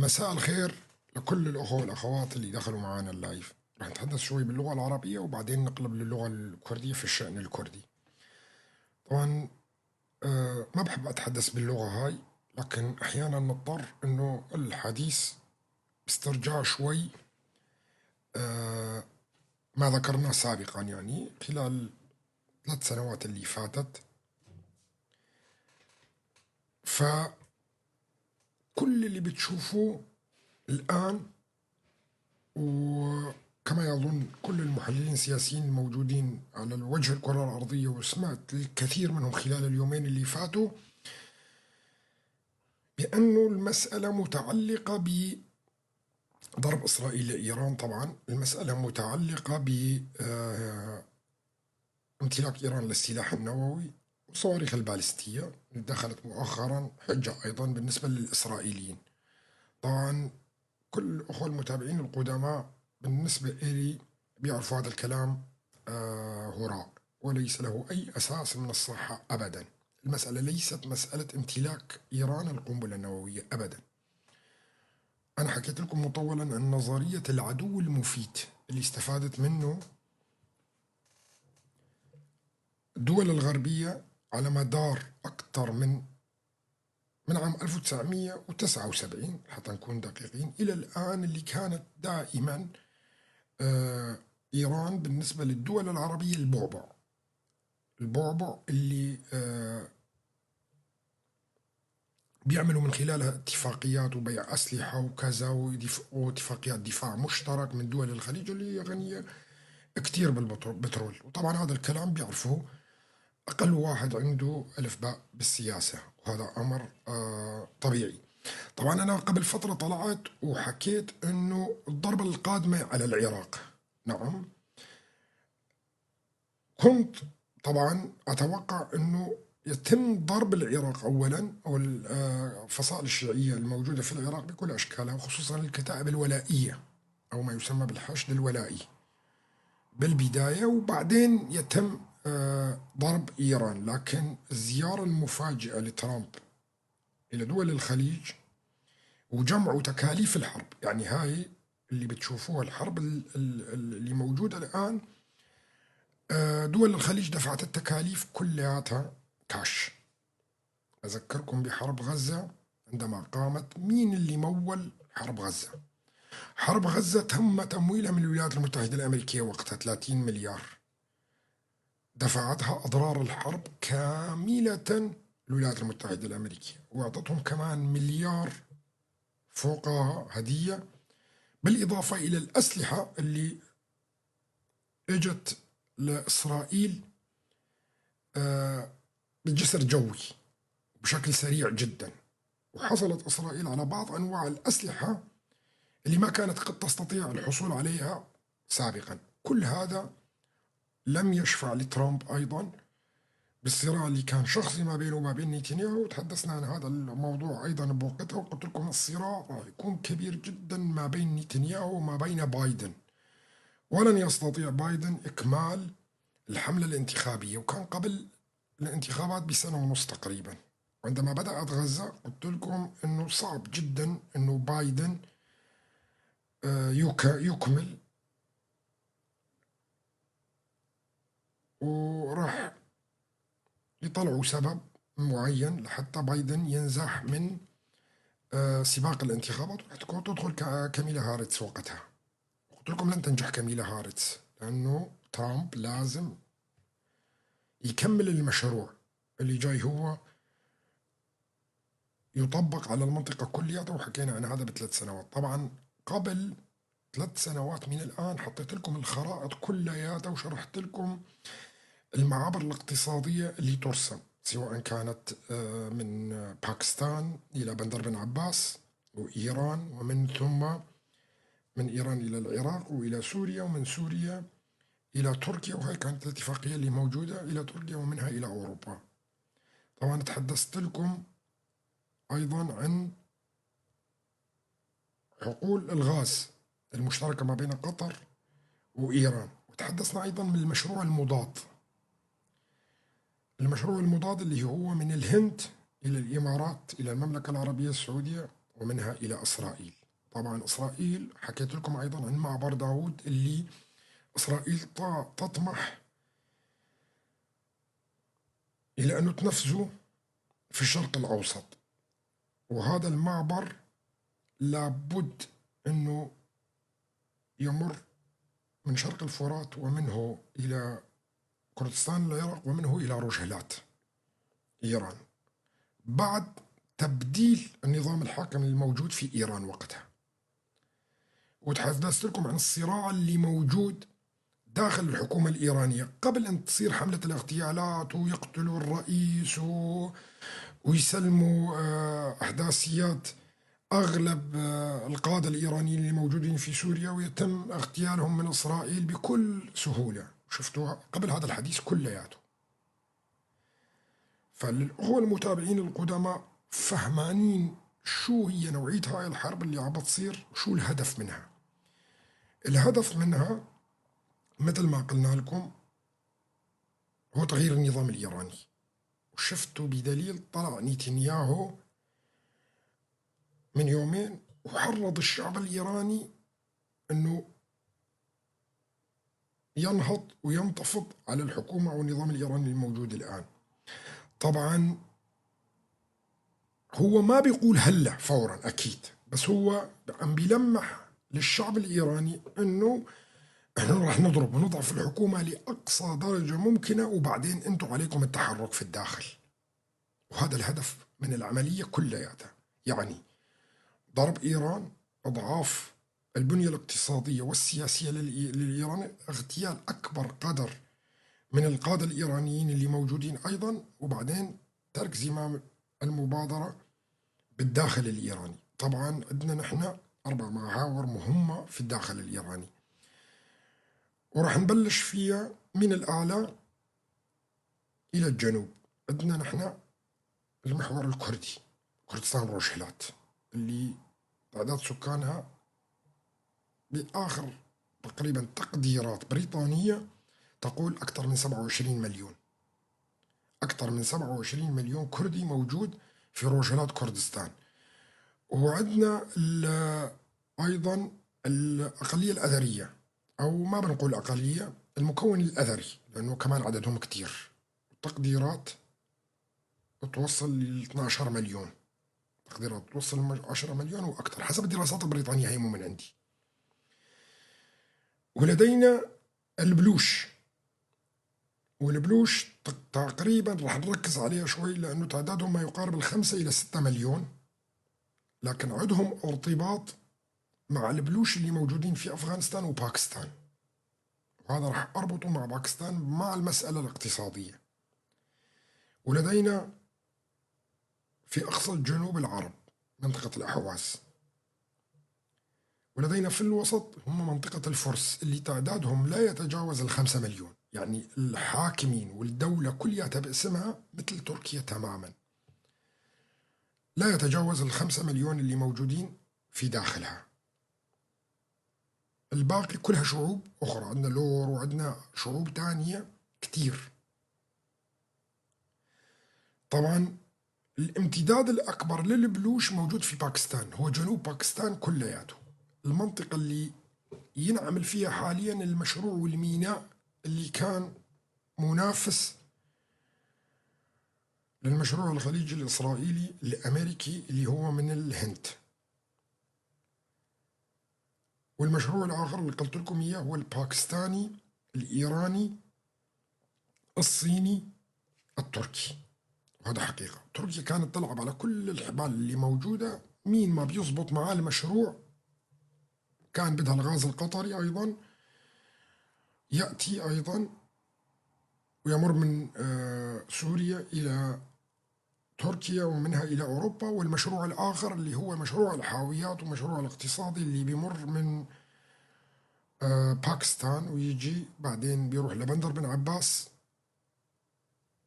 مساء الخير لكل الأخوة والأخوات اللي دخلوا معانا اللايف. راح نتحدث شوي باللغة العربية وبعدين نقلب للغة الكردية في الشأن الكردي. طبعا ما بحب أتحدث باللغة هاي، لكن أحيانا نضطر إنه الحديث باسترجاع شوي ما ذكرناه سابقا، يعني خلال 3 سنوات اللي فاتت. فكل اللي بتشوفوه الآن، وكما يظن كل المحللين السياسيين الموجودين على وجه الكرة الأرضية، وسمعت الكثير منهم خلال اليومين اللي فاتوا، بأنه المسألة متعلقة بضرب إسرائيل لإيران. طبعا المسألة متعلقة بامتلاك إيران للسلاح النووي والصواريخ البالستية اللي دخلت مؤخرا، حجة أيضا بالنسبة للإسرائيليين. طبعا كل الأخوة المتابعين القدماء بالنسبة إلي بيعرفوا هذا الكلام هراء وليس له أي أساس من الصحة أبدا. المسألة ليست مسألة امتلاك إيران القنبلة النووية أبدا. أنا حكيت لكم مطولا عن نظرية العدو المفيد اللي استفادت منه الدول الغربية على مدار أكثر من عام 1979 حتى نكون دقيقين إلى الآن، اللي كانت دائما إيران بالنسبة للدول العربية البعبع اللي بيعملوا من خلالها اتفاقيات وبيع أسلحة وكذا، واتفاقيات دفاع مشترك من دول الخليج اللي هي غنية كتير بالبترول. وطبعا هذا الكلام بيعرفه أقل واحد عنده ألف باء بالسياسة، وهذا أمر طبيعي. طبعا أنا قبل فترة طلعت وحكيت أنه الضربة القادمة على العراق، نعم، كنت طبعا أتوقع أنه يتم ضرب العراق أولا، أو الفصائل الشيعية الموجودة في العراق بكل أشكالها، وخصوصا الكتائب الولائية أو ما يسمى بالحشد الولائي بالبداية، وبعدين يتم ضرب إيران. لكن الزيارة المفاجئة لترامب إلى دول الخليج وجمع تكاليف الحرب، يعني هاي اللي بتشوفوها الحرب اللي موجودة الآن، دول الخليج دفعت التكاليف كلياتها كاش. أذكركم بحرب غزة عندما قامت، مين اللي مول حرب غزة؟ حرب غزة تم تمويلها من الولايات المتحدة الأمريكية وقتها 30 مليار، دفعتها أضرار الحرب كاملة الولايات المتحدة الأمريكية، وأعطتهم كمان مليار فوقها هدية، بالإضافة إلى الأسلحة اللي اجت لإسرائيل بالجسر الجوي بشكل سريع جدا. وحصلت إسرائيل على بعض أنواع الأسلحة اللي ما كانت قد تستطيع الحصول عليها سابقا. كل هذا لم يشفع لترامب أيضا بالصراع اللي كان شخصي ما بينه وما بين نتنياهو، وتحدثنا عن هذا الموضوع أيضا بوقتها، وقلت لكم الصراع راح يكون كبير جدا ما بين نتنياهو وما بين بايدن، ولن يستطيع بايدن إكمال الحملة الانتخابية. وكان قبل الانتخابات بسنة ونص تقريبا. عندما بدأت غزة قلت لكم أنه صعب جدا أنه بايدن يكمل، وراح يطلعوا سبب معين لحتى بايدن ينزح من سباق الانتخابات، وراح تدخل كاميلا هارتس وقتها. قلت لكم لن تنجح كاميلا هارتس، لأنه ترامب لازم يكمل المشروع اللي جاي، هو يطبق على المنطقة كلها، وحكينا عن هذا ب3 سنوات. طبعا قبل 3 سنوات من الآن حطيت لكم الخرائط كلها وشرحت لكم المعابر الاقتصادية اللي ترسم، سواء كانت من باكستان إلى بندر بن عباس وإيران، ومن ثم من إيران إلى العراق وإلى سوريا، ومن سوريا إلى تركيا، وهي كانت الاتفاقية اللي موجودة إلى تركيا ومنها إلى أوروبا. طبعا تحدثت لكم أيضا عن حقول الغاز المشتركة ما بين قطر وإيران، وتحدثنا أيضا من المشروع المضاد. المشروع المضاد اللي هو من الهند إلى الإمارات إلى المملكة العربية السعودية ومنها إلى إسرائيل. طبعا إسرائيل حكيت لكم أيضا عن معبر داود اللي إسرائيل تطمح إلى أنه تنفذه في الشرق الأوسط، وهذا المعبر لابد أنه يمر من شرق الفرات ومنه إلى كردستان العراق ومنه إلى روجهلات إيران، بعد تبديل النظام الحاكم الموجود في إيران وقتها. وتحدثت لكم عن الصراع اللي موجود داخل الحكومة الإيرانية قبل أن تصير حملة الاغتيالات ويقتلوا الرئيس ويسلموا أحداثيات أغلب القادة الإيرانيين اللي موجودين في سوريا، ويتم اغتيالهم من إسرائيل بكل سهولة. شفتوها قبل هذا الحديث كلياته. فالأخوة المتابعين القدماء فهمانين شو هي نوعية هاي الحرب اللي عم بتصير، شو الهدف منها. الهدف منها مثل ما قلنا لكم هو تغيير النظام الإيراني. وشفتوا بدليل طلع نتنياهو من يومين وحرض الشعب الإيراني أنه ينهض وينتفض على الحكومة أو النظام الإيراني الموجود الآن. طبعا هو ما بيقول هلا فورا أكيد، بس هو عم بيلمح للشعب الإيراني أنه احنا رح نضرب ونضعف الحكومة لأقصى درجة ممكنة، وبعدين انتم عليكم التحرك في الداخل. وهذا الهدف من العملية كلياتها، يعني ضرب إيران، أضعاف البنية الاقتصادية والسياسية للإيران، اغتيال أكبر قدر من القادة الإيرانيين اللي موجودين أيضا، وبعدين ترك زمام المبادرة بالداخل الإيراني. طبعا عندنا نحن 4 محاور مهمة في الداخل الإيراني، ورح نبلش فيها من الأعلى إلى الجنوب. عندنا نحن المحور الكردي، كردستان روجهلات، اللي تعداد سكانها بآخر تقريبا تقديرات بريطانية تقول أكثر من 27 مليون. أكثر من 27 مليون كردي موجود في روجهلات كردستان. وعندنا أيضا الأقلية الأذرية، أو ما بنقول أقلية، المكون الأذري، لأنه كمان عددهم كتير. تقديرات توصل ل 12 مليون، تقديرات توصل 10 مليون وأكثر حسب الدراسات البريطانية، هي مو من عندي. ولدينا البلوش، والبلوش تقريبا رح نركز عليها شوي لأنه تعدادهم ما يقارب 5 إلى 6 مليون، لكن عندهم ارتباط مع البلوش اللي موجودين في أفغانستان وباكستان، وهذا رح أربطه مع باكستان مع المسألة الاقتصادية. ولدينا في أقصى جنوب العرب منطقة الأحواز، ولدينا في الوسط هم منطقة الفرس اللي تعدادهم لا يتجاوز 5 مليون، يعني الحاكمين والدولة كلها باسمها مثل تركيا تماما، لا يتجاوز 5 مليون اللي موجودين في داخلها. الباقي كلها شعوب أخرى، عندنا لور وعندنا شعوب تانية كتير. طبعا الامتداد الأكبر للبلوش موجود في باكستان، هو جنوب باكستان كلياته، المنطقة اللي ينعمل فيها حاليا المشروع والميناء اللي كان منافس للمشروع الخليجي الإسرائيلي الأمريكي اللي هو من الهند. والمشروع الآخر اللي قلت لكم إياه هو الباكستاني الإيراني الصيني التركي. وهذا حقيقة تركيا كانت تلعب على كل الحبال اللي موجودة، مين ما بيزبط معاه المشروع كان بدها الغاز القطري أيضا يأتي أيضا ويمر من سوريا إلى تركيا ومنها إلى أوروبا. والمشروع الآخر اللي هو مشروع الحاويات ومشروع الاقتصادي اللي بيمر من باكستان ويجي بعدين بيروح لبندر بن عباس.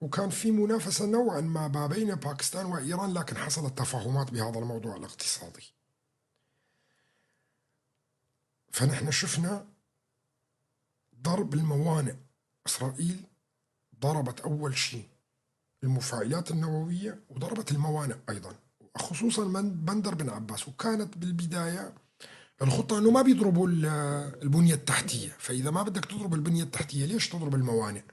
وكان في منافسة نوعا ما بين باكستان وإيران، لكن حصلت تفاهمات بهذا الموضوع الاقتصادي. فنحن شفنا ضرب الموانئ. إسرائيل ضربت أول شيء المفاعلات النووية وضربت الموانئ أيضا، خصوصا من بندر بن عباس. وكانت بالبداية الخطة أنه ما بيضربوا البنية التحتية، فإذا ما بدك تضرب البنية التحتية ليش تضرب الموانئ؟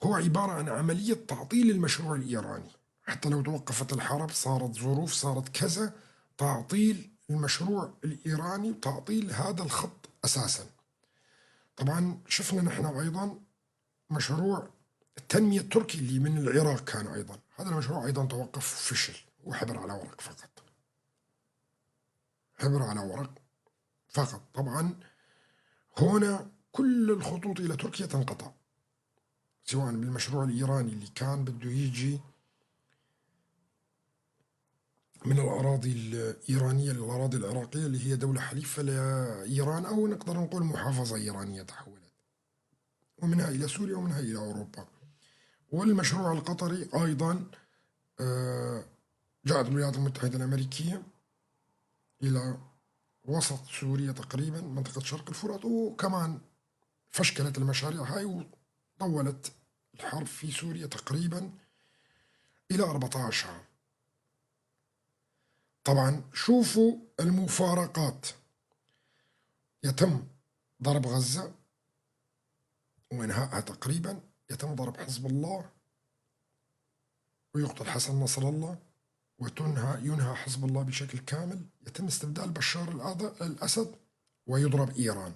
هو عبارة عن عملية تعطيل المشروع الإيراني. حتى لو توقفت الحرب، صارت ظروف، صارت كذا، تعطيل المشروع الإيراني، تعطيل هذا الخط أساسا. طبعا شفنا نحن أيضا مشروع التنمية التركي اللي من العراق كان أيضا، هذا المشروع أيضا توقف وفشل، وحبر على ورق فقط، حبر على ورق فقط. طبعا هنا كل الخطوط إلى تركيا تنقطع، سواء بالمشروع الإيراني اللي كان بده يجي من الأراضي الإيرانية للأراضي العراقية اللي هي دولة حليفة لإيران، أو نقدر نقول محافظة إيرانية تحولت، ومنها إلى سوريا ومنها إلى أوروبا. والمشروع القطري أيضا جاءت الولايات المتحدة الأمريكية إلى وسط سوريا تقريبا، منطقة شرق الفرات، وكمان فشكلت المشاريع هاي وطولت الحرب في سوريا تقريبا إلى 14 عام. طبعا شوفوا المفارقات، يتم ضرب غزة وإنهائها تقريبا، يتم ضرب حزب الله ويقتل حسن نصر الله، ينهى حزب الله بشكل كامل، يتم استبدال بشار الأسد ويضرب إيران.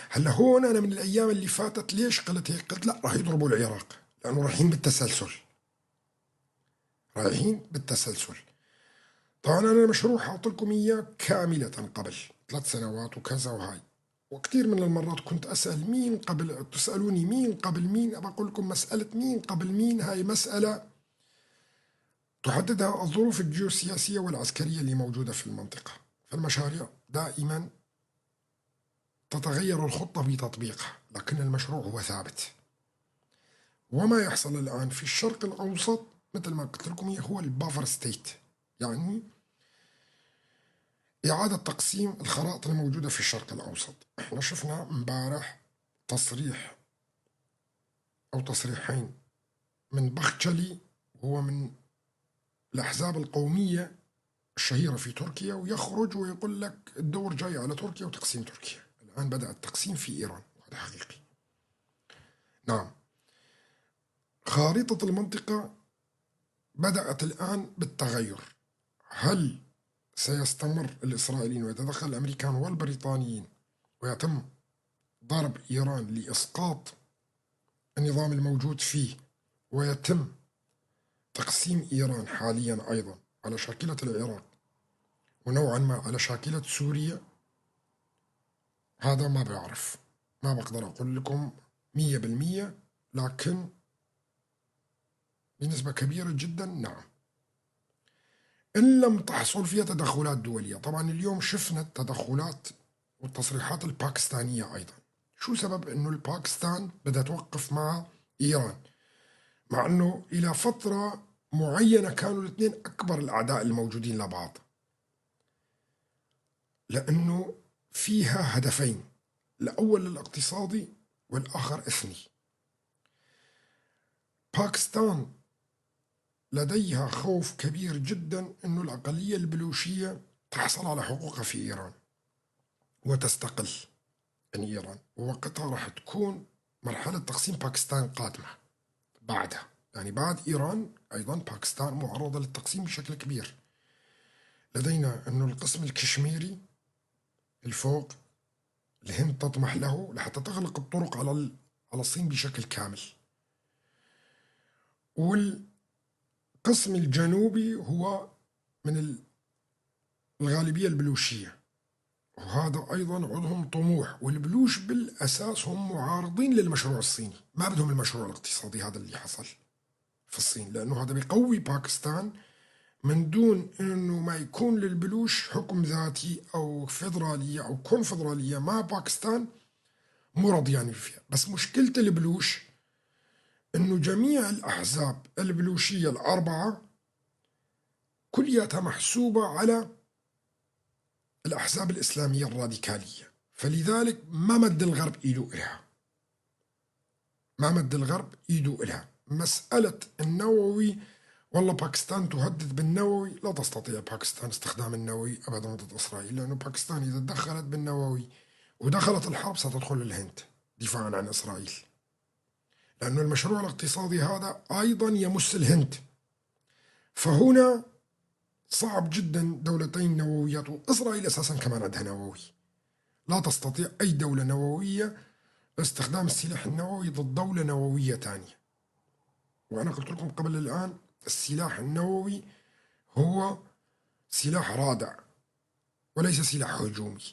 هلا هون أنا من الأيام اللي فاتت ليش قلت هيك؟ قلت لا، راح يضربوا العراق لأنه رايحين بالتسلسل، رايحين بالتسلسل. طبعا أنا المشروع حاط لكم إياه كاملة قبل 3 سنوات وكذا وهاي، وكثير من المرات كنت أسأل مين قبل، تسألوني مين قبل مين، بقول لكم مسألة مين قبل مين هاي مسألة تحددها الظروف الجيوسياسية والعسكرية اللي موجودة في المنطقة. فالمشاريع دائما تتغير الخطة بتطبيقها، لكن المشروع هو ثابت. وما يحصل الآن في الشرق الأوسط مثل ما قلت لكم هو البافر ستيت، يعني إعادة تقسيم الخرائط الموجودة في الشرق الأوسط. احنا شفنا امبارح تصريح أو تصريحين من بختشلي، هو من الأحزاب القومية الشهيرة في تركيا، ويخرج ويقول لك الدور جاي على تركيا وتقسيم تركيا. الآن بدأ التقسيم في إيران، وهذا حقيقي. نعم، خارطة المنطقة بدأت الآن بالتغير. هل سيستمر الإسرائيليين ويتدخل الأمريكان والبريطانيين ويتم ضرب إيران لإسقاط النظام الموجود فيه، ويتم تقسيم إيران حاليا أيضا على شاكلة العراق ونوعا ما على شاكلة سوريا؟ هذا ما بعرف، ما بقدر أقول لكم 100%، لكن بنسبة كبيرة جدا نعم، إن لم تحصل فيها تدخلات دولية. طبعا اليوم شفنا التدخلات والتصريحات الباكستانية أيضا. شو سبب أنه الباكستان بدها توقف مع إيران، مع أنه إلى فترة معينة كانوا الاثنين أكبر الأعداء الموجودين لبعض؟ لأنه فيها هدفين، الأول الاقتصادي والآخر إثني. باكستان لديها خوف كبير جدا أنه الأقلية البلوشية تحصل على حقوقها في إيران وتستقل عن إيران، ووقتها راح تكون مرحلة تقسيم باكستان قادمة بعدها. يعني بعد إيران أيضا باكستان معرضة للتقسيم بشكل كبير. لدينا أنه القسم الكشميري الفوق الهند تطمح له لحتى تغلق الطرق على الصين بشكل كامل، والقسم الجنوبي هو من الغالبية البلوشية، وهذا أيضا عندهم طموح. والبلوش بالأساس هم معارضين للمشروع الصيني، ما بدهم المشروع الاقتصادي هذا اللي حصل في الصين، لأنه هذا بيقوي باكستان من دون أنه ما يكون للبلوش حكم ذاتي أو فيدرالية أو كونفدرالية مع باكستان، مو راضيين فيها. بس مشكلة البلوش أنه جميع الأحزاب البلوشية الأربعة كلياتها محسوبة على الأحزاب الإسلامية الراديكالية، فلذلك ما مد الغرب إيده إلها، ما مد الغرب إيده إلها. مسألة النووي والله باكستان تهدد بالنووي، لا تستطيع باكستان استخدام النووي أبدا ضد إسرائيل، لأنه باكستان إذا دخلت بالنووي ودخلت الحرب ستدخل الهند دفاعا عن إسرائيل، لأنه المشروع الاقتصادي هذا أيضا يمس الهند. فهنا صعب جدا دولتين نوويات، وإسرائيل أساسا كمان عندها نووي. لا تستطيع أي دولة نووية استخدام السلاح النووي ضد دولة نووية تانية. وأنا قلت لكم قبل الآن السلاح النووي هو سلاح رادع وليس سلاح هجومي.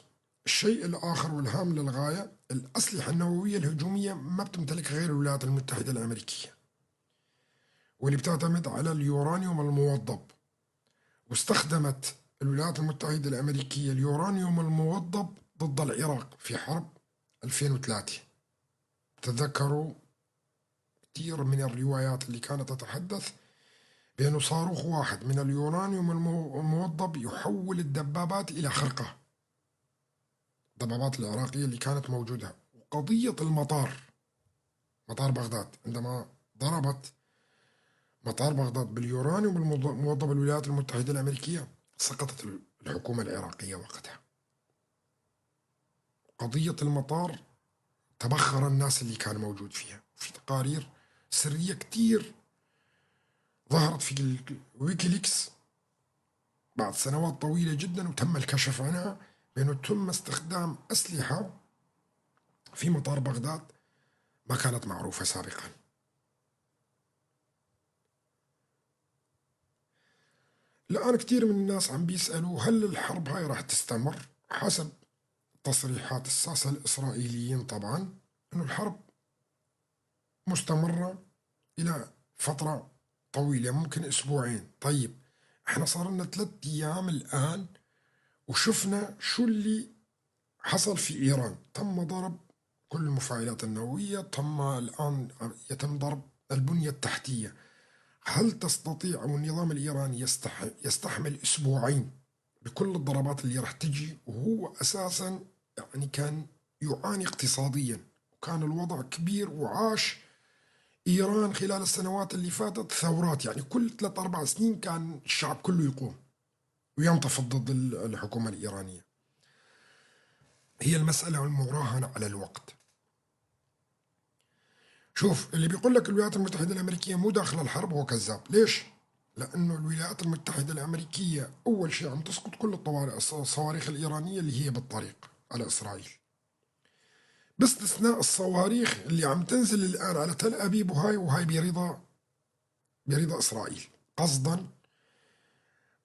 الشيء الآخر والهام للغاية، الأسلحة النووية الهجومية ما بتمتلك غير الولايات المتحدة الأمريكية، واللي بتعتمد على اليورانيوم الموضب. واستخدمت الولايات المتحدة الأمريكية اليورانيوم الموضب ضد العراق في حرب 2003. تذكروا كثير من الروايات اللي كانت تتحدث بأنه صاروخ واحد من اليورانيوم الموضب يحول الدبابات إلى خرقة، الدبابات العراقية اللي كانت موجودة. وقضية المطار، مطار بغداد، عندما ضربت مطار بغداد باليورانيوم الموضب الولايات المتحدة الأمريكية سقطت الحكومة العراقية وقتها. قضية المطار تبخر الناس اللي كان موجود فيها، في تقارير سرية كتير ظهرت في ويكيليكس بعد سنوات طويلة جدا وتم الكشف عنها، بأنه تم استخدام أسلحة في مطار بغداد ما كانت معروفة سابقا. الآن كتير من الناس عم بيسألوا هل الحرب هاي راح تستمر؟ حسب تصريحات الساسة الإسرائيليين طبعا أنه الحرب مستمرة إلى فترة طويلة، ممكن أسبوعين. طيب احنا صار لنا 3 أيام الآن وشفنا شو اللي حصل في إيران. تم ضرب كل المفاعلات النووية، تم الآن يتم ضرب البنية التحتية. هل تستطيع أو النظام الإيراني يستحمل أسبوعين بكل الضربات اللي راح تجي؟ وهو أساسا يعني كان يعاني اقتصاديا وكان الوضع كبير، وعاش إيران خلال السنوات اللي فاتت ثورات، يعني كل 3-4 سنين كان الشعب كله يقوم وينتفض ضد الحكومة الإيرانية. هي المسألة المراهنة على الوقت. شوف، اللي بيقول لك الولايات المتحدة الأمريكية مو داخل الحرب هو كذاب. ليش؟ لأنه الولايات المتحدة الأمريكية أول شيء عم تسقط كل الصواريخ الإيرانية اللي هي بالطريق على إسرائيل، باستثناء الصواريخ اللي عم تنزل الآن على تل أبيب، وهاي برضا إسرائيل قصدا.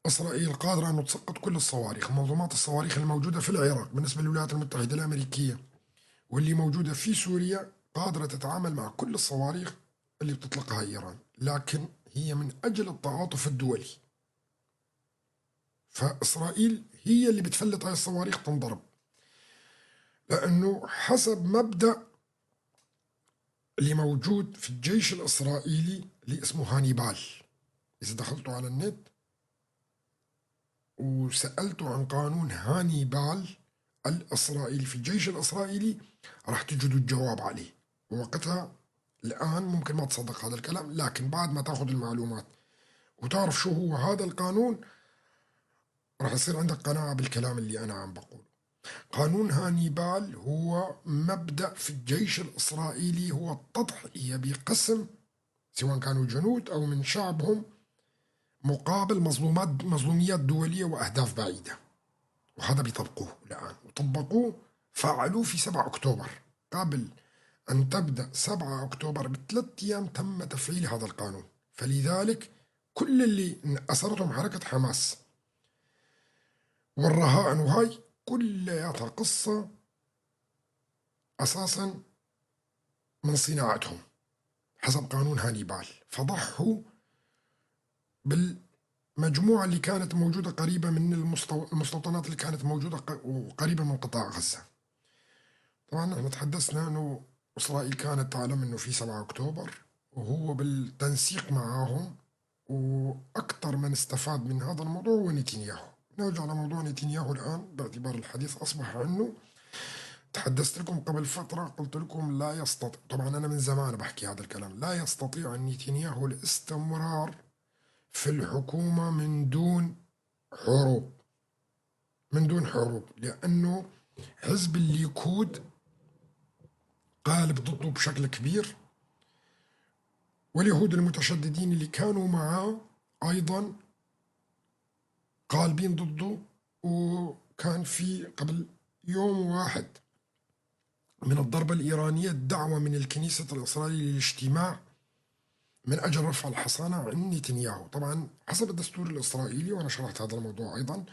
إسرائيل قادرة أن تسقط كل الصواريخ، منظومات الصواريخ الموجودة في العراق بالنسبة للولايات المتحدة الأمريكية واللي موجودة في سوريا، قادرة تتعامل مع كل الصواريخ اللي بتطلقها إيران، لكن هي من أجل التعاطف الدولي. فإسرائيل هي اللي بتفلت هاي الصواريخ تنضرب، لأنه حسب مبدأ اللي موجود في الجيش الإسرائيلي اللي اسمه هانيبال. إذا دخلتوا على النت وسألتوا عن قانون هانيبال الإسرائيلي في الجيش الإسرائيلي راح تجدوا الجواب عليه. ووقتها الآن ممكن ما تصدق هذا الكلام، لكن بعد ما تاخذ المعلومات وتعرف شو هو هذا القانون راح يصير عندك قناعة بالكلام اللي أنا عم بقوله. قانون هانيبال هو مبدأ في الجيش الإسرائيلي، هو التضحية بقسم سواء كانوا جنود أو من شعبهم مقابل مظلوميات دولية وأهداف بعيدة. وهذا بيطبقوه الآن، وطبقوه فعلوه في 7 أكتوبر. قبل أن تبدأ 7 أكتوبر ب3 أيام تم تفعيل هذا القانون. فلذلك كل اللي أسرتهم حركة حماس والرهائن وهاي كلياتها قصة أساسا من صناعتهم حسب قانون هانيبال. فضحوا بالمجموعة اللي كانت موجودة قريبة من المستوطنات اللي كانت موجودة وقريبة من قطاع غزة. طبعا احنا تحدثنا انه اسرائيل كانت تعلم انه في 7 اكتوبر، وهو بالتنسيق معهم. واكثر من استفاد من هذا الموضوع هو نتنياهو. نرجع لموضوع نتنياهو الان، باعتبار الحديث اصبح عنه. تحدثت لكم قبل فترة قلت لكم لا يستطيع، طبعا أنا من زمان بحكي هذا الكلام، لا يستطيع نتنياهو الاستمرار في الحكومة من دون حروب، من دون حروب، لأنه حزب الليكود غالب ضده بشكل كبير، واليهود المتشددين اللي كانوا معاه أيضا غالبين ضده. وكان في قبل يوم واحد من الضربة الإيرانية دعوة من الكنيسة الإسرائيلية للاجتماع من أجل رفع الحصانة عن نتنياهو. طبعا حسب الدستور الإسرائيلي، وأنا شرحت هذا الموضوع أيضا،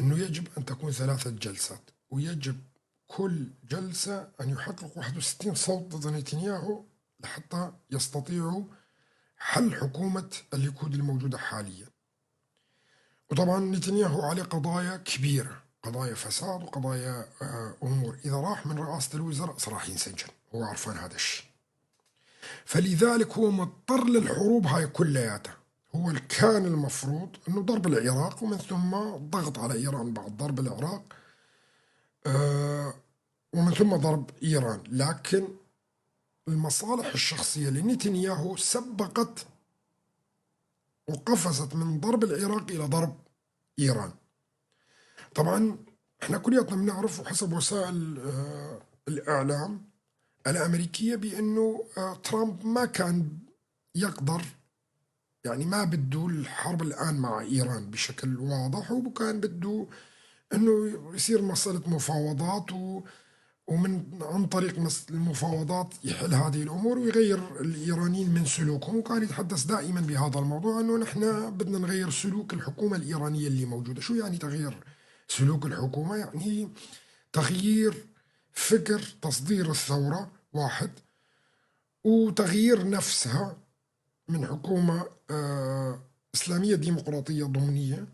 أنه يجب أن تكون 3 جلسات، ويجب كل جلسة أن يحقق 61 صوت ضد نتنياهو لحتى يستطيعوا حل حكومة الليكود الموجودة حاليا. وطبعا نتنياهو عليه قضايا كبيرة، قضايا فساد وقضايا أمور، إذا راح من رئاسة الوزراء راح ينسجن، هو عرفان هذا الشيء. فلذلك هو مضطر للحروب هاي كلياتها. هو كان المفروض أنه ضرب العراق، ومن ثم الضغط على إيران بعد ضرب العراق، ومن ثم ضرب إيران. لكن المصالح الشخصية لنتنياهو سبقت وقفزت من ضرب العراق إلى ضرب إيران. طبعا احنا كلياتنا بنعرف وحسب وسائل الإعلام الأمريكية بأنه ترامب ما كان يقدر، يعني ما بده الحرب الآن مع إيران بشكل واضح، وكان بده أنه يصير مسألة مفاوضات، ومن عن طريق المفاوضات يحل هذه الأمور ويغير الإيرانيين من سلوكهم. وكان يتحدث دائما بهذا الموضوع، أنه نحن بدنا نغير سلوك الحكومة الإيرانية اللي موجودة. شو يعني تغيير سلوك الحكومة؟ يعني تغيير فكر تصدير الثورة واحد، وتغيير نفسها من حكومة إسلامية ديمقراطية ضمنية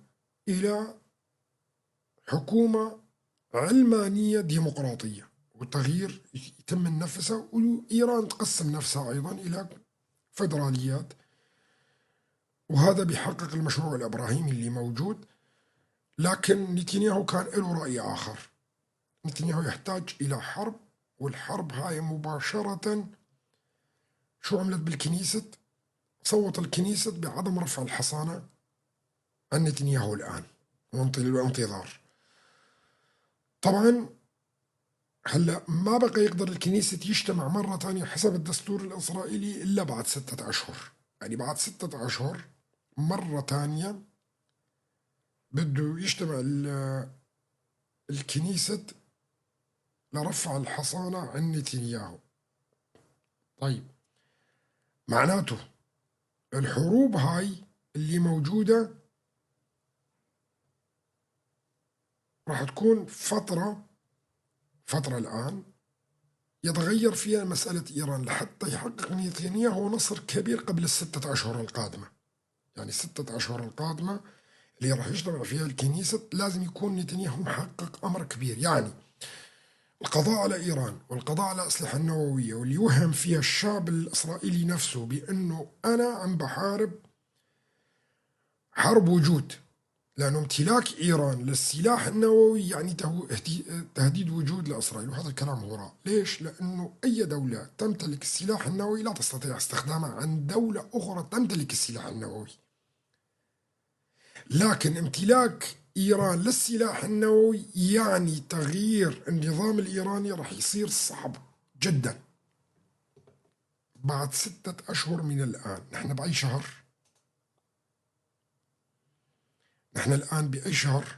إلى حكومة علمانية ديمقراطية، والتغيير يتم من نفسها. وإيران تقسم نفسها أيضا إلى فدراليات، وهذا بيحقق المشروع الإبراهيمي اللي موجود. لكن نتنياهو كان له رأي آخر. نتنياهو يحتاج إلى حرب، والحرب هاي مباشرة شو عملت بالكنيسة؟ صوت الكنيسة بعدم رفع الحصانة عن نتنياهو الآن والانتظار. طبعا هلا ما بقى يقدر الكنيسة يجتمع مرة ثانية حسب الدستور الإسرائيلي إلا بعد 6 أشهر. يعني بعد 6 أشهر مرة ثانية بده يجتمع الكنيسة لرفع الحصانة عن نتنياهو. طيب معناته الحروب هاي اللي موجودة راح تكون فترة الآن يتغير فيها مسألة إيران لحتى يحقق نتنياهو نصر كبير قبل ال6 أشهر القادمة. يعني 6 أشهر القادمة اللي راح يجتمع فيها الكنيسة لازم يكون نتنياهو محقق أمر كبير، يعني القضاء على إيران والقضاء على الأسلحة النووية، واللي يوهم فيها الشعب الإسرائيلي نفسه بأنه أنا عم بحارب حرب وجود، لأنه امتلاك إيران للسلاح النووي يعني تهديد وجود لإسرائيل. وهذا الكلام هراء. ليش؟ لأنه أي دولة تمتلك السلاح النووي لا تستطيع استخدامه عن دولة أخرى تمتلك السلاح النووي. لكن امتلاك إيران للسلاح النووي يعني تغيير النظام الإيراني راح يصير صعب جدا. بعد 6 أشهر من الآن، نحن بأي شهر؟ نحن الآن بأي شهر؟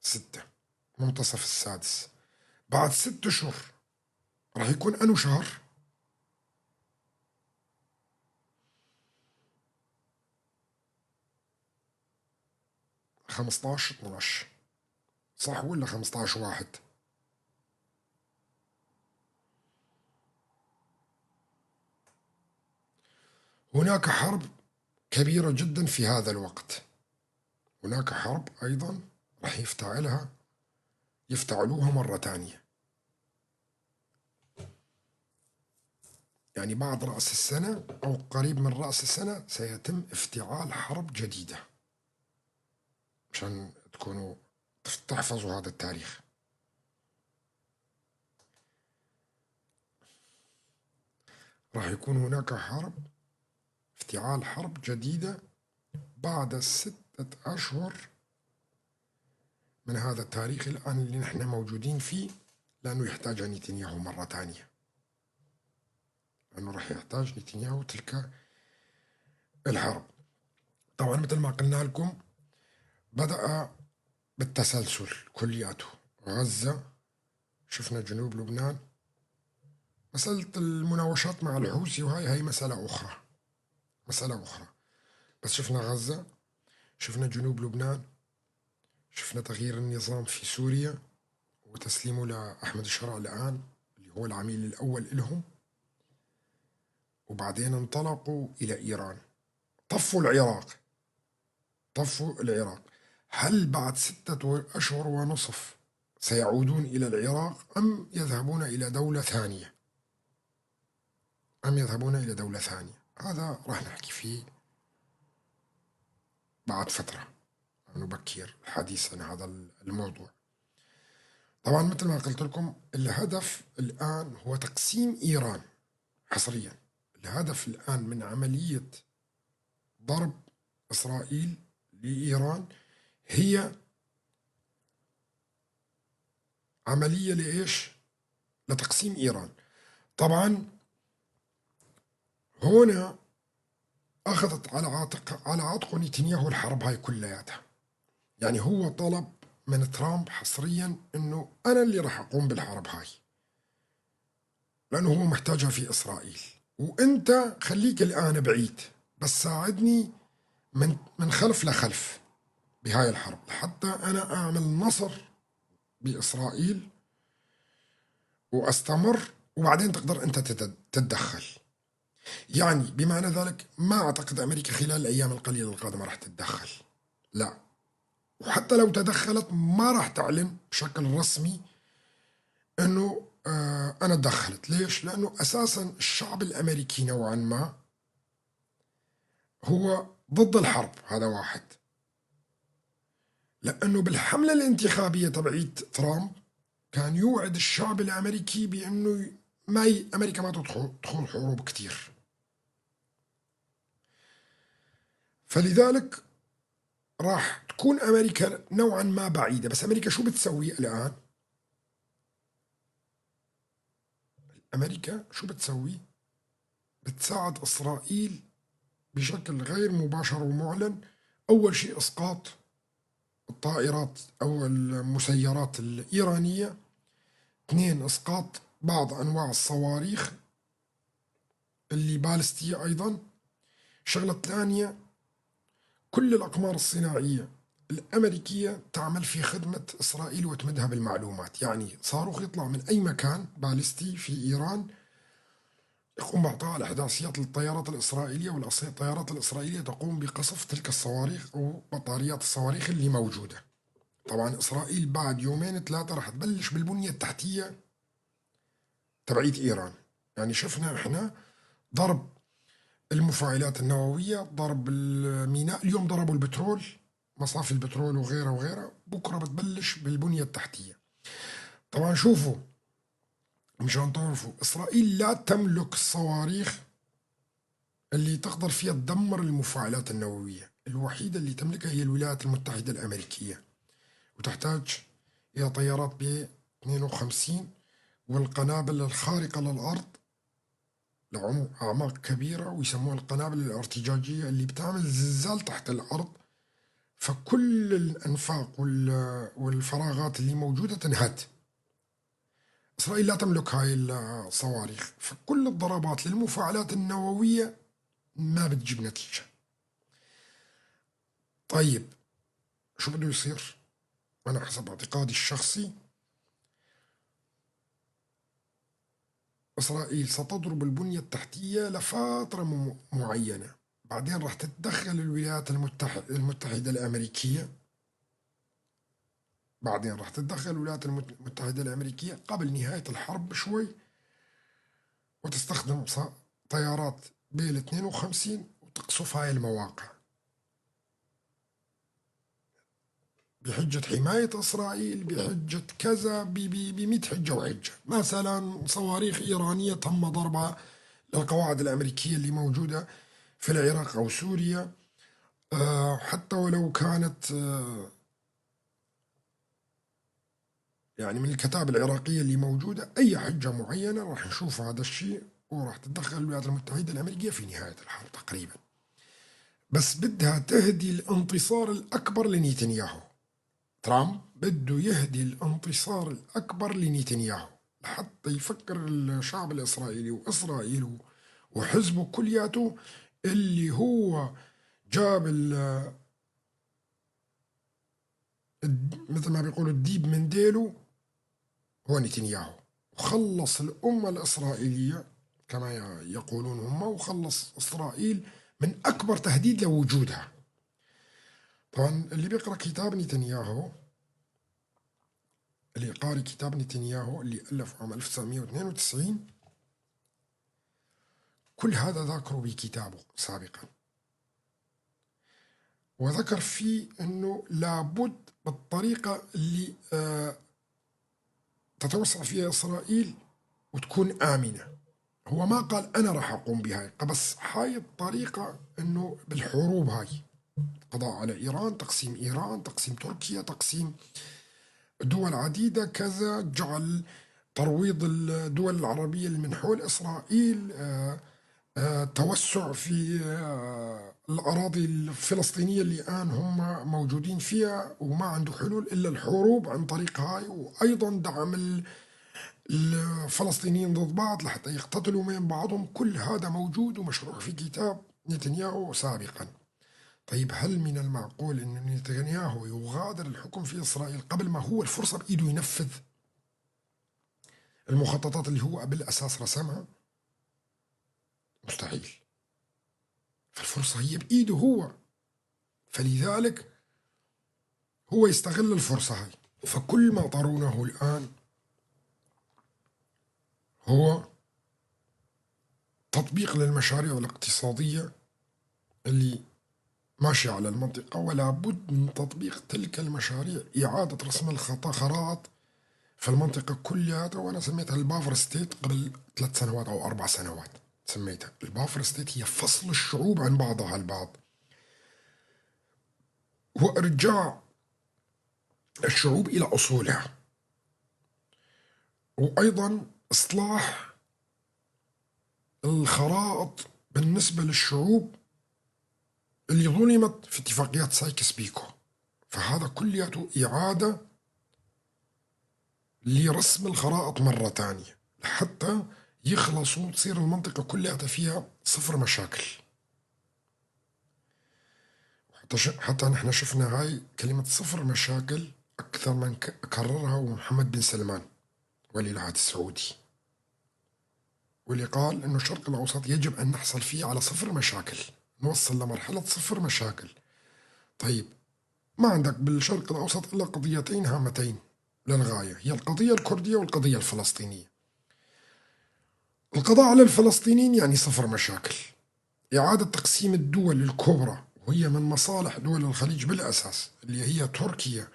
6، منتصف السادس. بعد 6 أشهر راح يكون أنو شهر؟ 15 12 صح ولا 15 1؟ هناك حرب كبيرة جدا في هذا الوقت. هناك حرب أيضا راح يفتعلوها مرة ثانية. يعني بعد رأس السنة أو قريب من رأس السنة سيتم افتعال حرب جديدة، عشان تكونوا تحفظوا هذا التاريخ. راح يكون هناك حرب، افتعال حرب جديدة بعد 6 أشهر من هذا التاريخ الآن اللي نحن موجودين فيه، لأنه يحتاج نتنياهو مرة تانية، لأنه راح يحتاج نتنياهو تلك الحرب. طبعا مثل ما قلنا لكم بدأ بالتسلسل كلياته. غزة، شفنا جنوب لبنان، مسألة المناوشات مع الحوثي وهي مسألة أخرى، بس شفنا غزة، شفنا جنوب لبنان، شفنا تغيير النظام في سوريا وتسليمه لأحمد الشرع الآن اللي هو العميل الأول إلهم، وبعدين انطلقوا إلى إيران، طفوا العراق. هل بعد 6 أشهر ونصف سيعودون إلى العراق أم يذهبون إلى دولة ثانية؟ هذا راح نحكي فيه بعد فترة، نبكر الحديث عن هذا الموضوع. طبعا مثل ما قلت لكم الهدف الآن هو تقسيم إيران حصريا. الهدف الآن من عملية ضرب إسرائيل لإيران هي عملية لإيش؟ لتقسيم إيران. طبعا هنا أخذت على عاتقه نتنياهو الحرب هاي كلياتها. يعني هو طلب من ترامب حصريا إنه أنا اللي راح أقوم بالحرب هاي، لأنه هو محتاجها في إسرائيل، وأنت خليك الآن بعيد بس ساعدني من خلف لخلف بهاي الحرب لحتى أنا أعمل نصر بإسرائيل وأستمر، وبعدين تقدر أنت تتدخل. يعني بمعنى ذلك ما أعتقد أمريكا خلال الأيام القليلة القادمة راح تتدخل، لا، وحتى لو تدخلت ما راح تعلن بشكل رسمي أنه أنا تدخلت. ليش؟ لأنه أساسا الشعب الأمريكي نوعا ما هو ضد الحرب، هذا واحد، لأنه بالحملة الانتخابية تبعيت ترامب كان يوعد الشعب الأمريكي بأنه أمريكا ما تدخل حروب كتير. فلذلك راح تكون أمريكا نوعا ما بعيدة. بس أمريكا شو بتسوي الآن؟ أمريكا شو بتسوي؟ بتساعد إسرائيل بشكل غير مباشر ومعلن. أول شيء إسقاط الطائرات أو المسيرات الإيرانية. 2 إسقاط بعض أنواع الصواريخ اللي بالستية أيضا. شغلة ثانية، كل الأقمار الصناعية الأمريكية تعمل في خدمة إسرائيل وتمدها بالمعلومات. يعني صاروخ يطلع من أي مكان بالستي في إيران يقوم بإعطاء الإحداثيات للطيارات الإسرائيلية، والطيارات الإسرائيلية تقوم بقصف تلك الصواريخ أو بطاريات الصواريخ اللي موجودة. طبعا إسرائيل بعد 2-3 رح تبلش بالبنية التحتية تبعيت إيران. يعني شفنا إحنا ضرب المفاعلات النووية، ضرب الميناء، اليوم ضربوا البترول، مصافي البترول وغيرها، بكرة بتبلش بالبنية التحتية. طبعا شوفوا مشان تعرفوا إسرائيل لا تملك الصواريخ اللي تقدر فيها تدمر المفاعلات النووية. الوحيدة اللي تملكها هي الولايات المتحدة الأمريكية، وتحتاج إلى طيارات ب 52 والقنابل الخارقة للأرض لأعماق كبيرة، ويسموها القنابل الارتجاجية اللي بتعمل زلزال تحت الأرض. فكل الأنفاق والفراغات اللي موجودة تنهد. إسرائيل لا تملك هاي الصواريخ، فكل الضربات للمفاعلات النووية ما بتجيب نتيجة. طيب شو بده يصير؟ أنا حسب اعتقادي الشخصي إسرائيل ستضرب البنية التحتية لفترة معينة، بعدين راح تتدخل الولايات المتحدة الأمريكية، قبل نهاية الحرب بشوي، وتستخدم طيارات بيل 52 وتقصف هاي المواقع بحجة حماية إسرائيل، بحجة كذا، ب100 حجة وحجة. مثلا صواريخ إيرانية تم ضربها للقواعد الأمريكية اللي موجودة في العراق أو سوريا، حتى ولو كانت يعني من الكتائب العراقية اللي موجودة، أي حجة معينة راح نشوف هذا الشيء، وراح تتدخل الولايات المتحدة الأمريكية في نهاية الحرب تقريبا. بس بدها تهدي الانتصار الأكبر لنتنياهو. ترامب بده يهدي الانتصار الأكبر لنتنياهو لحتى يفكر الشعب الإسرائيلي وإسرائيل وحزبه كلياته اللي هو جاب مثل ما بيقولوا الديب من ديله، هو نتنياهو، وخلص الأمة الإسرائيلية كما يقولون هم، وخلص إسرائيل من أكبر تهديد لوجودها. طبعا اللي بيقرأ كتاب نتنياهو، اللي قاري كتاب نتنياهو اللي ألف عام 1992، كل هذا ذكره بكتابه سابقا، وذكر فيه أنه لابد بالطريقة اللي تتوسع فيها إسرائيل وتكون آمنة. هو ما قال أنا راح أقوم بهاي، بس هاي الطريقة أنه بالحروب هاي، قضاء على إيران، تقسيم تركيا، تقسيم دول عديدة، كذا جعل ترويض الدول العربية اللي من حول إسرائيل، توسع في الأراضي الفلسطينية اللي الآن هم موجودين فيها، وما عنده حلول إلا الحروب عن طريق هاي، وأيضا دعم الفلسطينيين ضد بعض لحتى يقتتلوا من بعضهم. كل هذا موجود ومشروع في كتاب نتنياهو سابقا. طيب هل من المعقول أن نتنياهو يغادر الحكم في إسرائيل قبل ما هو الفرصة بإيده ينفذ المخططات اللي هو بالأساس رسمها؟ مستحيل. فالفرصة هي بإيده هو، فلذلك هو يستغل الفرصة هاي. فكل ما ترونه الآن هو تطبيق للمشاريع الاقتصادية اللي ماشية على المنطقة، ولا بد من تطبيق تلك المشاريع، إعادة رسم الخطارات في المنطقة كلها. وأنا سميتها البافر ستيت قبل 3 سنوات أو 4 سنوات. سميتها البافر ستيت، هي فصل الشعوب عن بعضها البعض، وإرجاع الشعوب إلى أصولها، وأيضا إصلاح الخرائط بالنسبة للشعوب اللي ظلمت في اتفاقيات سايكس بيكو. فهذا كلياته إعادة لرسم الخرائط مرة تانية لحتى يخلصوا وتصير المنطقة كلها فيها صفر مشاكل. حتى نحن شفنا هاي كلمة صفر مشاكل أكثر من كررها هو محمد بن سلمان ولي العهد السعودي، واللي قال إنه الشرق الأوسط يجب أن نحصل فيه على صفر مشاكل، نوصل لمرحلة صفر مشاكل. طيب ما عندك بالشرق الأوسط إلا قضيتين هامتين للغاية، هي القضية الكردية والقضية الفلسطينية. القضاء على الفلسطينيين يعني صفر مشاكل. إعادة تقسيم الدول الكبرى وهي من مصالح دول الخليج بالأساس، اللي هي تركيا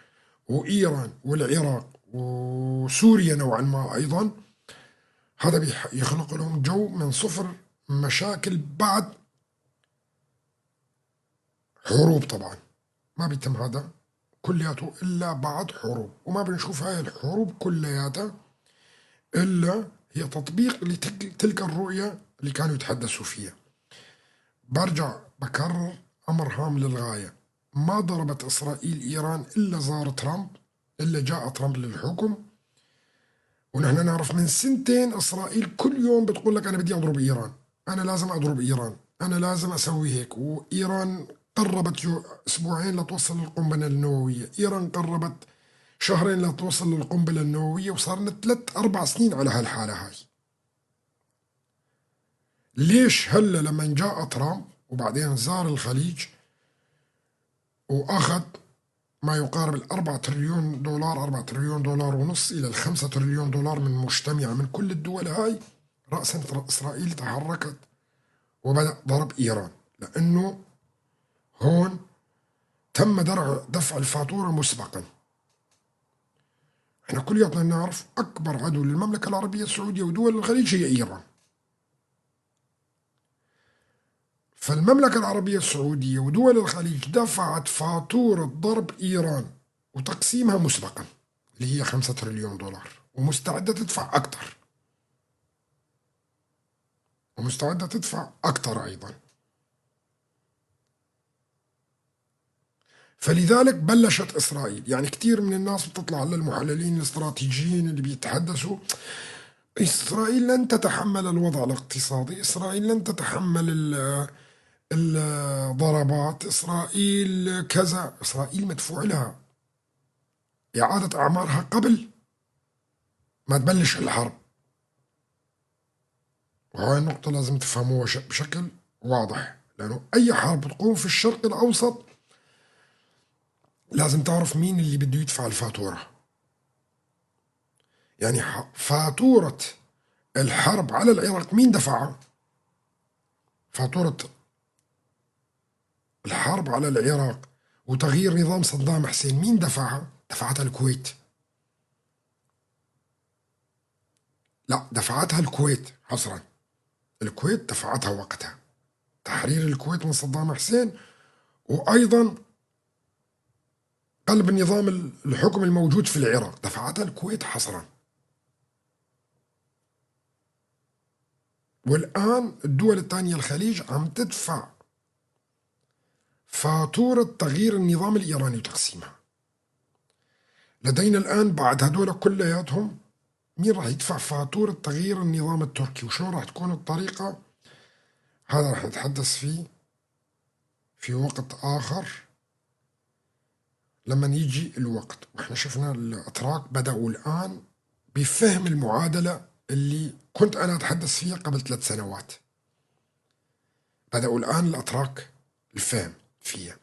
وإيران والعراق وسوريا نوعا ما أيضا، هذا يخلق لهم جو من صفر مشاكل بعد حروب. طبعا ما بيتم هذا كلياته إلا بعد حروب، وما بنشوف هاي الحروب كلياتها إلا هي تطبيق لتلك الرؤية اللي كانوا يتحدثوا فيها. برجع بكرر أمر هام للغاية، ما ضربت إسرائيل إيران إلا زار ترامب، إلا جاء ترامب للحكم. ونحن نعرف من سنتين إسرائيل كل يوم بتقول لك أنا بدي أضرب إيران، أنا لازم أضرب إيران، أنا لازم أسوي هيك. وإيران قربت أسبوعين لتوصل للقنبلة النووية، إيران قربت شهرين لتوصل للقنبلة النووية، وصار لنا 3-4 سنين على هالحالة هاي. ليش هلا لما جاء ترامب وبعدين زار الخليج وأخذ ما يقارب 4 تريليون دولار، 4 تريليون دولار ونص إلى 5 تريليون دولار من مجتمعة من كل الدول هاي، رأسا إسرائيل تحركت وبدأ ضرب إيران، لأنه هون تم دفع الفاتورة مسبقا. احنا كلياتنا نعرف أكبر عدو للمملكة العربية السعودية ودول الخليج هي إيران. فالمملكة العربية السعودية ودول الخليج دفعت فاتورة ضرب إيران وتقسيمها مسبقا اللي هي 5 تريليون دولار، ومستعدة تدفع أكثر، ومستعدة تدفع أكثر أيضا. فلذلك بلشت إسرائيل، يعني كثير من الناس بتطلع على المحللين الاستراتيجيين اللي بيتحدثوا إسرائيل لن تتحمل الوضع الاقتصادي، إسرائيل لن تتحمل الضربات، إسرائيل كذا. إسرائيل مدفوع لها إعادة أعمارها قبل ما تبلش الحرب، وهاي النقطة لازم تفهموها بشكل واضح، لأنه أي حرب بتقوم في الشرق الأوسط لازم تعرف مين اللي بده يدفع الفاتورة. يعني فاتورة الحرب على العراق مين دفعها؟ فاتورة الحرب على العراق وتغيير نظام صدام حسين مين دفعها؟ دفعتها الكويت. لا، دفعتها الكويت حصرا. الكويت دفعتها وقتها تحرير الكويت من صدام حسين، وأيضا قلب النظام الحكم الموجود في العراق دفعتها الكويت حصرا. والآن الدول الثانية الخليج عم تدفع فاتورة تغيير النظام الإيراني وتقسيمها. لدينا الآن بعد هدول كلياتهم مين راح يدفع فاتورة تغيير النظام التركي، وشلون راح تكون الطريقة؟ هذا راح نتحدث فيه في وقت آخر لما يجي الوقت. واحنا شفنا الأتراك بدأوا الآن بفهم المعادلة اللي كنت أنا أتحدث فيها قبل 3 سنوات. بدأوا الآن الأتراك الفهم فيها.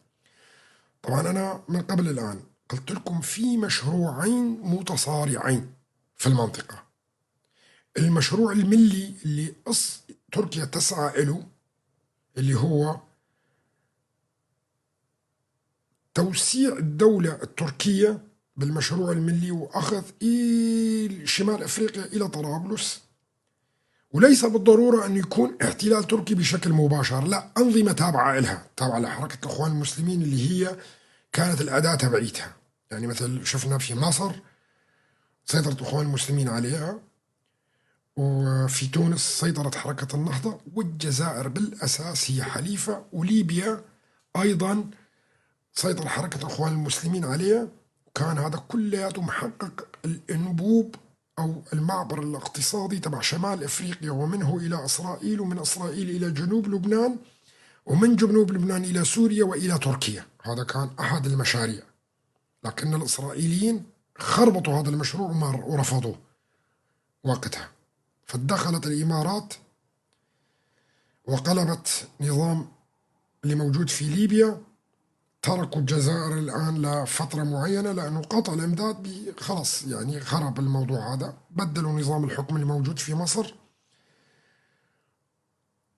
طبعا أنا من قبل الآن قلت لكم في مشروعين متصارعين في المنطقة. المشروع الملي اللي تركيا تسعى له، اللي هو توسيع الدولة التركية بالمشروع الملي وأخذ شمال أفريقيا إلى طرابلس. وليس بالضرورة أن يكون احتلال تركي بشكل مباشر، لا، أنظمة تابعة لها، تابعة لحركة الإخوان المسلمين اللي هي كانت الأداة تبعيتها. يعني مثل شفنا في مصر سيطرة الإخوان المسلمين عليها، وفي تونس سيطرة حركة النهضة، والجزائر بالأساس هي حليفة، وليبيا أيضا سيطر حركة الإخوان المسلمين عليها. وكان هذا كلياته محقق الأنبوب أو المعبر الاقتصادي تبع شمال أفريقيا، ومنه إلى إسرائيل، ومن إسرائيل إلى جنوب لبنان، ومن جنوب لبنان إلى سوريا وإلى تركيا. هذا كان أحد المشاريع، لكن الإسرائيليين خربطوا هذا المشروع ورفضوه وقتها. فدخلت الإمارات وقلبت نظام اللي موجود في ليبيا. تركوا الجزائر الآن لفترة معينة لأنه قطع الإمداد خلص، يعني خرب الموضوع هذا. بدلوا نظام الحكم الموجود في مصر،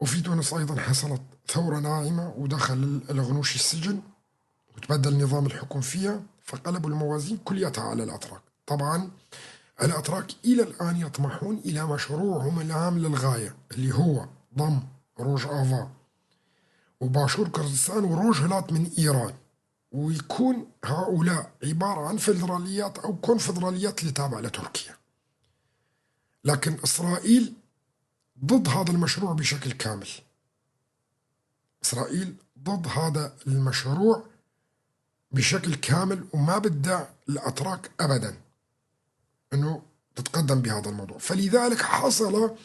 وفي تونس أيضا حصلت ثورة ناعمة ودخل الغنوشي السجن وتبدل نظام الحكم فيها، فقلبوا الموازين كليتها على الأتراك. طبعا الأتراك إلى الآن يطمحون إلى مشروعهم الهام للغاية، اللي هو ضم روج آفا وباشور كردستان وروجهلات من إيران، ويكون هؤلاء عبارة عن فيدراليات أو كونفدراليات اللي تابعة لتركيا. لكن إسرائيل ضد هذا المشروع بشكل كامل. إسرائيل ضد هذا المشروع بشكل كامل، وما بدها الأتراك أبدا أنه تتقدم بهذا الموضوع. فلذلك حصل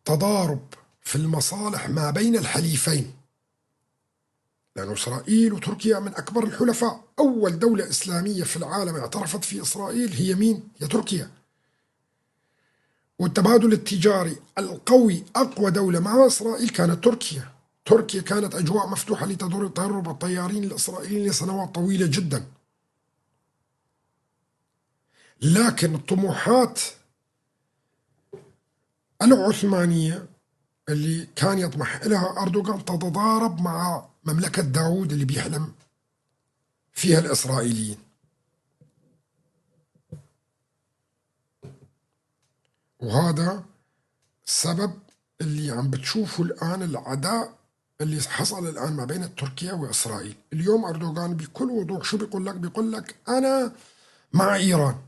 تضارب في المصالح ما بين الحليفين، لأن إسرائيل وتركيا من أكبر الحلفاء. أول دولة إسلامية في العالم اعترفت في إسرائيل هي مين؟ هي تركيا. والتبادل التجاري القوي أقوى دولة مع إسرائيل كانت تركيا. تركيا كانت أجواء مفتوحة لتدرب الطيارين الإسرائيليين لسنوات طويلة جدا. لكن الطموحات العثمانية اللي كان يطمح لها أردوغان تتضارب مع مملكة داوود اللي بيحلم فيها الإسرائيليين. وهذا السبب اللي عم بتشوفوا الآن العداء اللي حصل الآن ما بين تركيا وإسرائيل. اليوم أردوغان بكل وضوح شو بيقول لك؟ بيقول لك أنا مع إيران.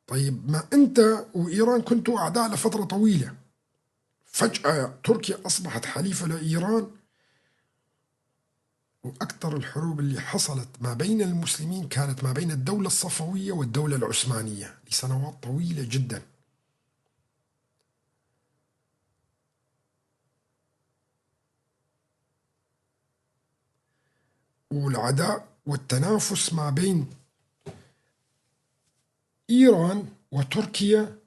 طيب ما أنت وإيران كنتوا أعداء لفترة طويلة، فجأة تركيا أصبحت حليفة لإيران. وأكثر الحروب اللي حصلت ما بين المسلمين كانت ما بين الدولة الصفوية والدولة العثمانية لسنوات طويلة جدا. والعداء والتنافس ما بين إيران وتركيا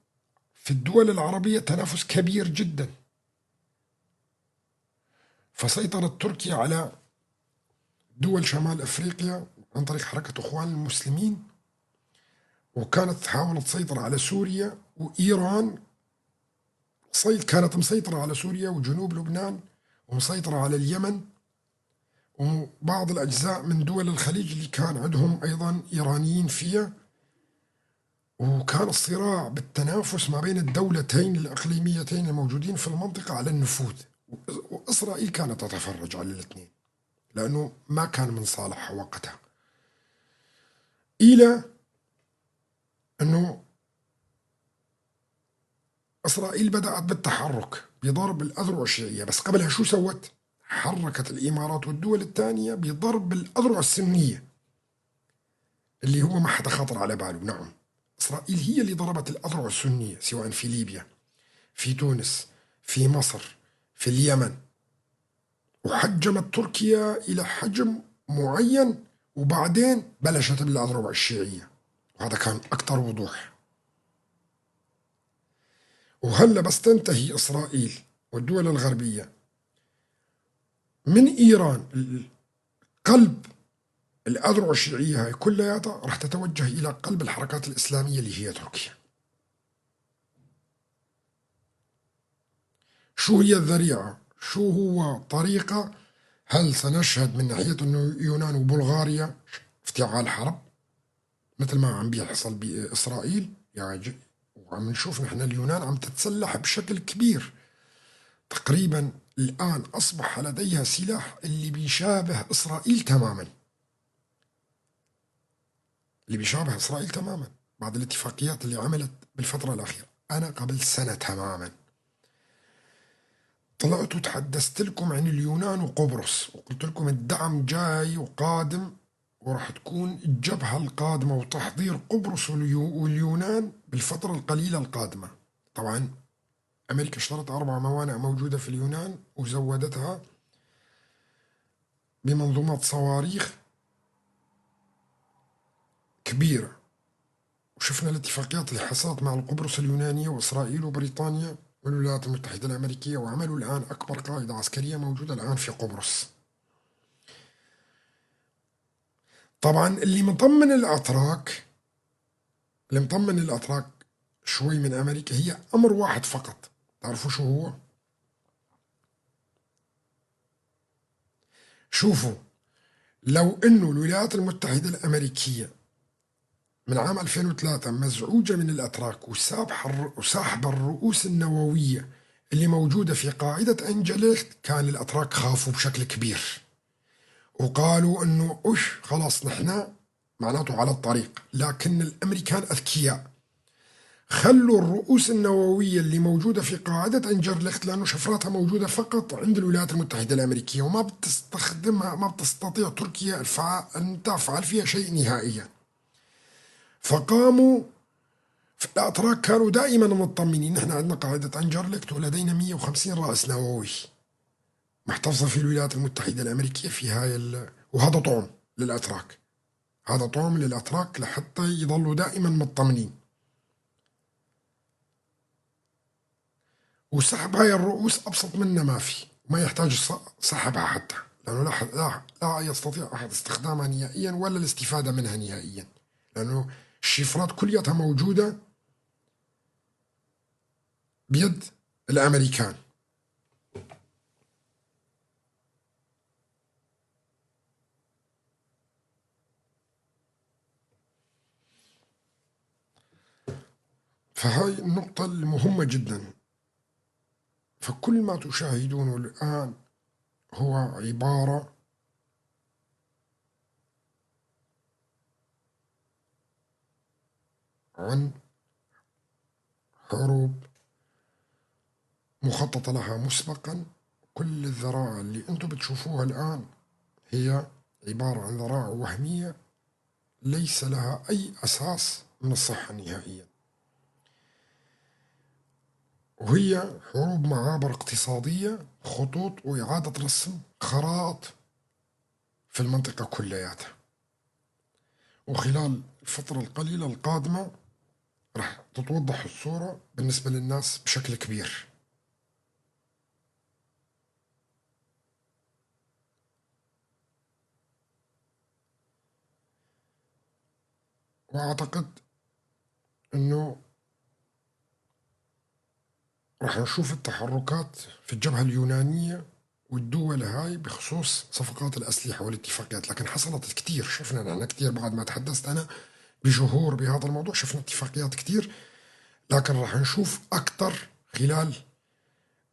في الدول العربية تنافس كبير جدا. فسيطرت تركيا على دول شمال أفريقيا عن طريق حركة أخوان المسلمين، وكانت تحاول تسيطر على سوريا. وإيران كانت مسيطرة على سوريا وجنوب لبنان، ومسيطرة على اليمن وبعض الأجزاء من دول الخليج اللي كان عندهم أيضا إيرانيين فيها. وكان الصراع بالتنافس ما بين الدولتين الإقليميتين الموجودين في المنطقة على النفوذ. وإسرائيل كانت تتفرج على الاثنين لأنه ما كان من صالحها وقتها، إلى أنه إسرائيل بدأت بالتحرك بضرب الأذرع الشيعية. بس قبلها شو سوت؟ حركت الإمارات والدول الثانية بضرب الأذرع السنية اللي هو ما حدا خاطر على باله. نعم، إسرائيل هي اللي ضربت الأذرع السنية سواء في ليبيا، في تونس، في مصر، في اليمن. وحجمت تركيا إلى حجم معين، وبعدين بلشت بالأذرع الشيعية، وهذا كان أكثر وضوح. وهلا بس تنتهي إسرائيل والدول الغربية من إيران، قلب الأذرع الشيعية هاي كلياتها رح تتوجه إلى قلب الحركات الإسلامية اللي هي تركيا. شو هي الذريعة؟ شو هو طريقة؟ هل سنشهد من ناحية أنه يونان وبلغاريا افتعال حرب مثل ما عم بيحصل بإسرائيل؟ يعني وعم نشوف نحن اليونان عم تتسلح بشكل كبير. تقريبا الآن أصبح لديها سلاح اللي بيشابه إسرائيل تماما، اللي بيشابه إسرائيل تماما بعد الاتفاقيات اللي عملت بالفترة الأخيرة. أنا قبل سنة تماما طلعت وتحدثت لكم عن اليونان وقبرص، وقلت لكم الدعم جاي وقادم، وراح تكون الجبهة القادمة وتحضير قبرص واليونان بالفترة القليلة القادمة. طبعا أمريكا اشترت 4 موانئ موجودة في اليونان وزودتها بمنظومات صواريخ كبيرة. وشفنا الاتفاقيات اللي حصلت مع القبرص اليونانية وإسرائيل وبريطانيا والولايات المتحدة الأمريكية، وعملوا الآن أكبر قاعدة عسكرية موجودة الآن في قبرص. طبعا اللي مطمن الأتراك شوي من أمريكا هي أمر واحد فقط. تعرفوا شو هو؟ شوفوا، لو إنه الولايات المتحدة الأمريكية من عام 2003 مزعوجة من الأتراك وساحب الرؤوس النووية اللي موجودة في قاعدة أنجليخت، كان الأتراك خافوا بشكل كبير وقالوا إنه خلاص نحن معناته على الطريق. لكن الأمريكان أذكياء، خلوا الرؤوس النووية اللي موجودة في قاعدة أنجرلخت، لأنه شفراتها موجودة فقط عند الولايات المتحدة الأمريكية وما بتستخدمها، ما بتستطيع تركيا أن تفعل فيها شيء نهائيا. فقاموا الأتراك كانوا دائما مطمنين، نحن عندنا قاعدة أنجرلخت ولدينا 150 رأس نووي محتفظة في الولايات المتحدة الأمريكية في وهذا طعم للأتراك، هذا طعم للأتراك لحتى يظلوا دائما مطمنين. وسحب هاي الرؤوس أبسط منا ما في، ما يحتاج سحبها حتى، لأنه لا يستطيع أحد استخدامها نهائيا ولا الاستفادة منها نهائيا، لأنه الشفرات كليتها موجودة بيد الأمريكان. فهاي النقطة المهمة جدا. فكل ما تشاهدونه الآن هو عبارة عن حروب مخطط لها مسبقا. كل الذرائع اللي انتم بتشوفوها الآن هي عبارة عن ذرائع وهمية ليس لها أي أساس من الصحة نهائيا، وهي حروب معابر اقتصادية، خطوط وإعادة رسم خرائط في المنطقة كلياتها. وخلال الفترة القليلة القادمة رح تتوضح الصورة بالنسبة للناس بشكل كبير. وأعتقد أنه رح نشوف التحركات في الجبهة اليونانية والدول هاي بخصوص صفقات الأسلحة والاتفاقيات، لكن حصلت كتير، شفنا نحن كتير بعد ما تحدثت أنا بجهور بهذا الموضوع، شفنا اتفاقيات كتير، لكن رح نشوف أكتر خلال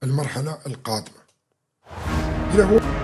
المرحلة القادمة. إلى هو